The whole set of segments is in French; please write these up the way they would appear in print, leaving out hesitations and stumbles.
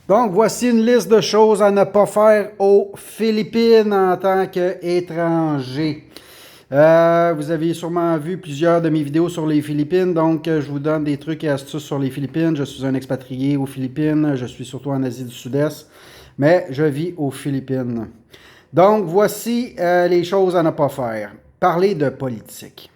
Donc, voici une liste de choses à ne pas faire aux Philippines en tant qu'étranger. Vous avez sûrement vu plusieurs de mes vidéos sur les Philippines, donc je vous donne des trucs et astuces sur les Philippines. Je suis un expatrié aux Philippines, je suis surtout en Asie du Sud-Est, mais je vis aux Philippines. Donc, voici les choses à ne pas faire. Parler de politique.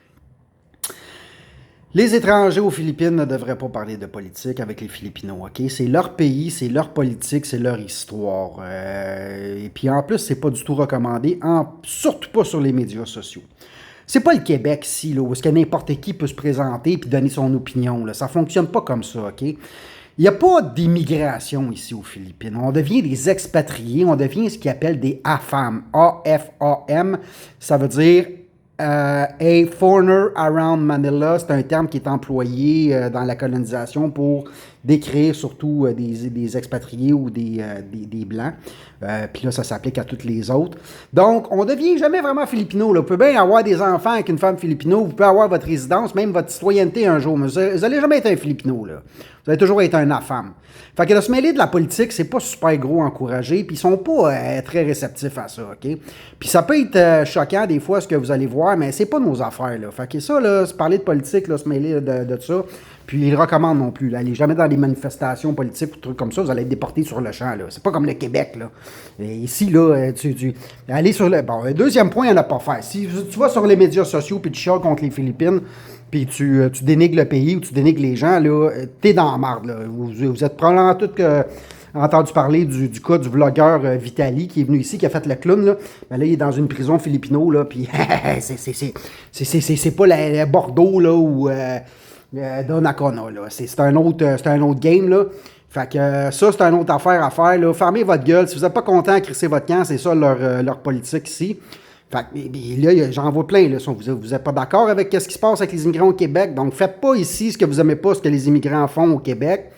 Les étrangers aux Philippines ne devraient pas parler de politique avec les Philippins, OK? C'est leur pays, c'est leur politique, c'est leur histoire. Et puis en plus, c'est pas du tout recommandé, surtout pas sur les médias sociaux. C'est pas le Québec ici, là, où est-ce que n'importe qui peut se présenter et donner son opinion. Là. Ça fonctionne pas comme ça, OK? Il n'y a pas d'immigration ici aux Philippines. On devient des expatriés, on devient ce qu'ils appellent des AFAM. A-F-A-M, ça veut dire a foreigner around Manila, c'est un terme qui est employé dans la colonisation pour décrire surtout des expatriés ou des Blancs. Puis là, ça s'applique à toutes les autres. Donc, on ne devient jamais vraiment Filipino. Là. Vous pouvez bien avoir des enfants avec une femme Filipino, vous pouvez avoir votre résidence, même votre citoyenneté un jour, mais vous n'allez jamais être un Filipino. Là. Vous allez toujours être un AFAM. Fait que de se mêler de la politique, c'est pas super gros encouragé, puis ils sont pas très réceptifs à ça, OK? Puis ça peut être choquant des fois ce que vous allez voir, mais c'est pas nos affaires, là. Fait que ça, là, se parler de politique, là, se mêler de ça, puis ils le recommandent non plus, là. Allez jamais dans des manifestations politiques ou des trucs comme ça, vous allez être déportés sur le champ, là. C'est pas comme le Québec, là. Et ici, là, allez sur le... Bon, deuxième point, il n'y en a pas à faire. Si tu vas sur les médias sociaux puis tu chiales contre les Philippines, puis tu dénigres le pays ou tu dénigres les gens, là, t'es dans la marde, là. Vous êtes probablement tous entendu parler du cas du vlogueur Vitali qui est venu ici, qui a fait le clown, là. Ben là, il est dans une prison philippino, là, puis c'est pas la Bordeaux, là, ou Donnacona, là. C'est un autre game, là. Fait que ça, c'est une autre affaire à faire, là. Fermez votre gueule. Si vous n'êtes pas content de crisser votre camp, c'est ça leur politique ici. Fait que là, j'en vois plein, là. Vous n'êtes pas d'accord avec ce qui se passe avec les immigrants au Québec. Donc, faites pas ici ce que vous n'aimez pas, ce que les immigrants font au Québec.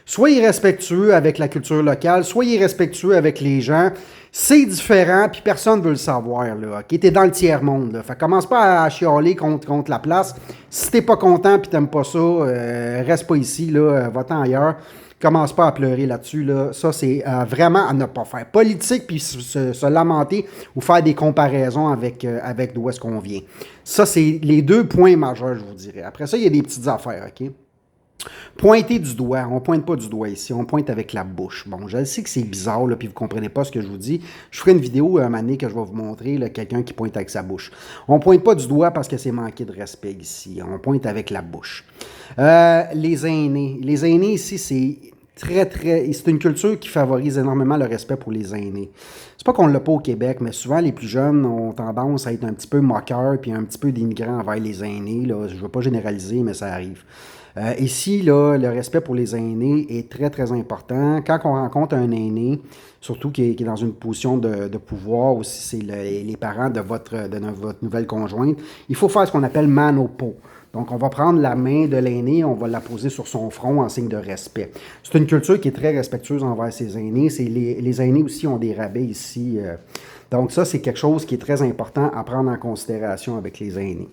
Soyez respectueux avec la culture locale, soyez respectueux avec les gens. C'est différent, puis personne ne veut le savoir, là. OK? T'es dans le tiers-monde, là. Fait que commence pas à chialer contre la place. Si t'es pas content puis t'aimes pas ça, reste pas ici, là. Va-t'en ailleurs. Commence pas à pleurer là-dessus, là. Ça, c'est vraiment à ne pas faire. Politique, puis se lamenter ou faire des comparaisons avec d'où est-ce qu'on vient. Ça, c'est les deux points majeurs, je vous dirais. Après ça, il y a des petites affaires, OK? Pointer du doigt. On ne pointe pas du doigt ici, on pointe avec la bouche. Bon, je sais que c'est bizarre, là, puis vous ne comprenez pas ce que je vous dis. Je ferai une vidéo un moment donné que je vais vous montrer, là, quelqu'un qui pointe avec sa bouche. On ne pointe pas du doigt parce que c'est manquer de respect ici. On pointe avec la bouche. Les aînés. Les aînés ici, c'est c'est une culture qui favorise énormément le respect pour les aînés. C'est pas qu'on ne l'a pas au Québec, mais souvent les plus jeunes ont tendance à être un petit peu moqueurs puis un petit peu d'immigrants envers les aînés. Là. Je ne veux pas généraliser, mais ça arrive. Ici, là, le respect pour les aînés est très, très important. Quand on rencontre un aîné, surtout qui est dans une position de pouvoir, ou si c'est les parents de votre nouvelle conjointe, il faut faire ce qu'on appelle mano-po. Donc, on va prendre la main de l'aîné, on va la poser sur son front en signe de respect. C'est une culture qui est très respectueuse envers ses aînés. Les aînés aussi ont des rabais ici. Donc, ça, c'est quelque chose qui est très important à prendre en considération avec les aînés.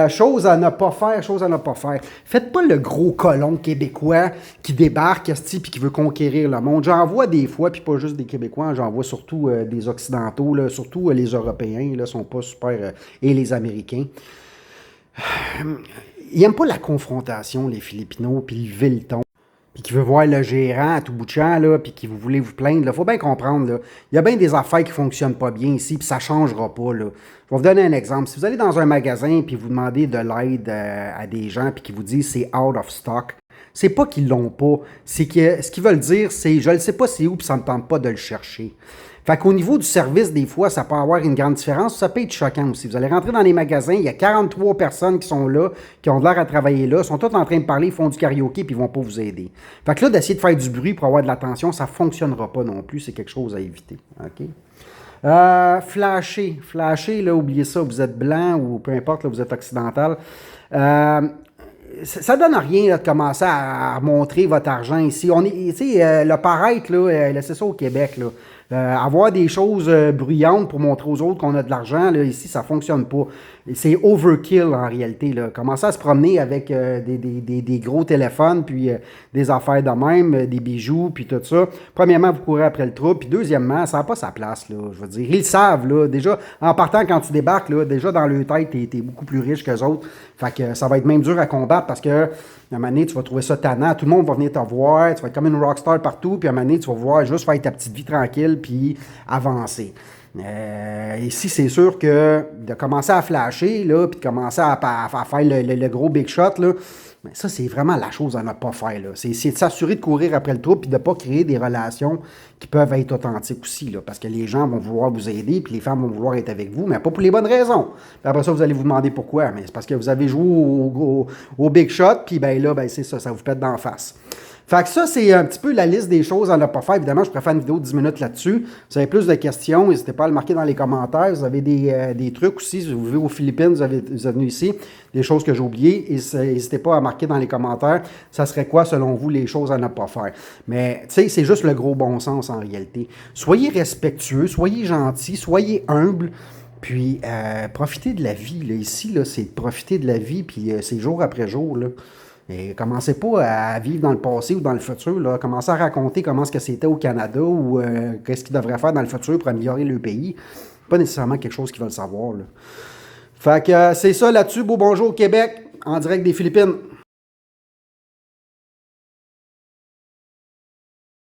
Chose à ne pas faire, chose à ne pas faire. Faites pas le gros colon québécois qui débarque, puis qui veut conquérir le monde. J'en vois des fois, puis pas juste des Québécois, j'en vois surtout des Occidentaux, là, surtout les Européens, là, sont pas super, et les Américains. Ils n'aiment pas la confrontation, les Philippinos, puis le Vilton, puis qui veut voir le gérant à tout bout de champ, là, puis qui vous voulez vous plaindre. Il faut bien comprendre, là, il y a bien des affaires qui ne fonctionnent pas bien ici, puis ça ne changera pas. Là. Je vais vous donner un exemple. Si vous allez dans un magasin, puis vous demandez de l'aide à des gens, puis qui vous disent c'est out of stock, c'est pas qu'ils l'ont pas. C'est que ce qu'ils veulent dire, c'est je ne sais pas c'est où, puis ça ne me tente pas de le chercher. Fait qu'au niveau du service, des fois, ça peut avoir une grande différence. Ça peut être choquant aussi. Vous allez rentrer dans les magasins, il y a 43 personnes qui sont là, qui ont de l'air à travailler là, sont toutes en train de parler, ils font du karaoké, puis ils vont pas vous aider. Fait que là, d'essayer de faire du bruit pour avoir de l'attention, ça fonctionnera pas non plus. C'est quelque chose à éviter. OK? Flasher, là, oubliez ça, vous êtes blanc ou peu importe, là, vous êtes occidental. Ça donne rien là, de commencer à montrer votre argent ici. On est, le paraître, là, laissez ça au Québec. Là. Avoir des choses bruyantes pour montrer aux autres qu'on a de l'argent, là, ici, ça fonctionne pas. C'est overkill en réalité. Là. Commencer à se promener avec des gros téléphones, puis des affaires de même, des bijoux, puis tout ça. Premièrement, vous courez après le trou, puis deuxièmement, ça n'a pas sa place. Là, je veux dire, ils le savent. Là, déjà, en partant, quand tu débarques, là, déjà dans leur tête, t'es beaucoup plus riche qu'eux autres. Fait que ça va être même dur à combattre parce que à un moment donné, tu vas trouver ça tannant. Tout le monde va venir te voir. Tu vas être comme une rockstar partout. Puis à un moment donné, tu vas voir juste faire ta petite vie tranquille puis avancer. Ici, c'est sûr que de commencer à flasher, là, puis de commencer à faire le gros big shot, là, mais ça, c'est vraiment la chose à ne pas faire. Là. C'est de s'assurer de courir après le trou puis de ne pas créer des relations qui peuvent être authentiques aussi. Là, parce que les gens vont vouloir vous aider puis les femmes vont vouloir être avec vous, mais pas pour les bonnes raisons. Puis après ça, vous allez vous demander pourquoi. Mais c'est parce que vous avez joué au big shot puis ben là, ben c'est ça, ça vous pète d'en face. Fait que ça, c'est un petit peu la liste des choses à ne pas faire. Évidemment, je pourrais faire une vidéo de 10 minutes là-dessus. Si vous avez plus de questions, n'hésitez pas à le marquer dans les commentaires. Vous avez des trucs aussi. Si vous vivez aux Philippines, vous êtes venu ici, des choses que j'ai oubliées. N'hésitez pas à marquer dans les commentaires. Ça serait quoi, selon vous, les choses à ne pas faire. Mais, tu sais, c'est juste le gros bon sens en réalité. Soyez respectueux, soyez gentils, soyez humbles. Puis, profitez de la vie. Là. Ici, là, c'est profiter de la vie, puis c'est jour après jour. Là. Et commencez pas à vivre dans le passé ou dans le futur. Là. Commencez à raconter comment ce que c'était au Canada ou qu'est-ce qu'ils devraient faire dans le futur pour améliorer le pays. Pas nécessairement quelque chose qu'ils veulent savoir. Là. Fait que c'est ça là-dessus. Beau bonjour au Québec, en direct des Philippines.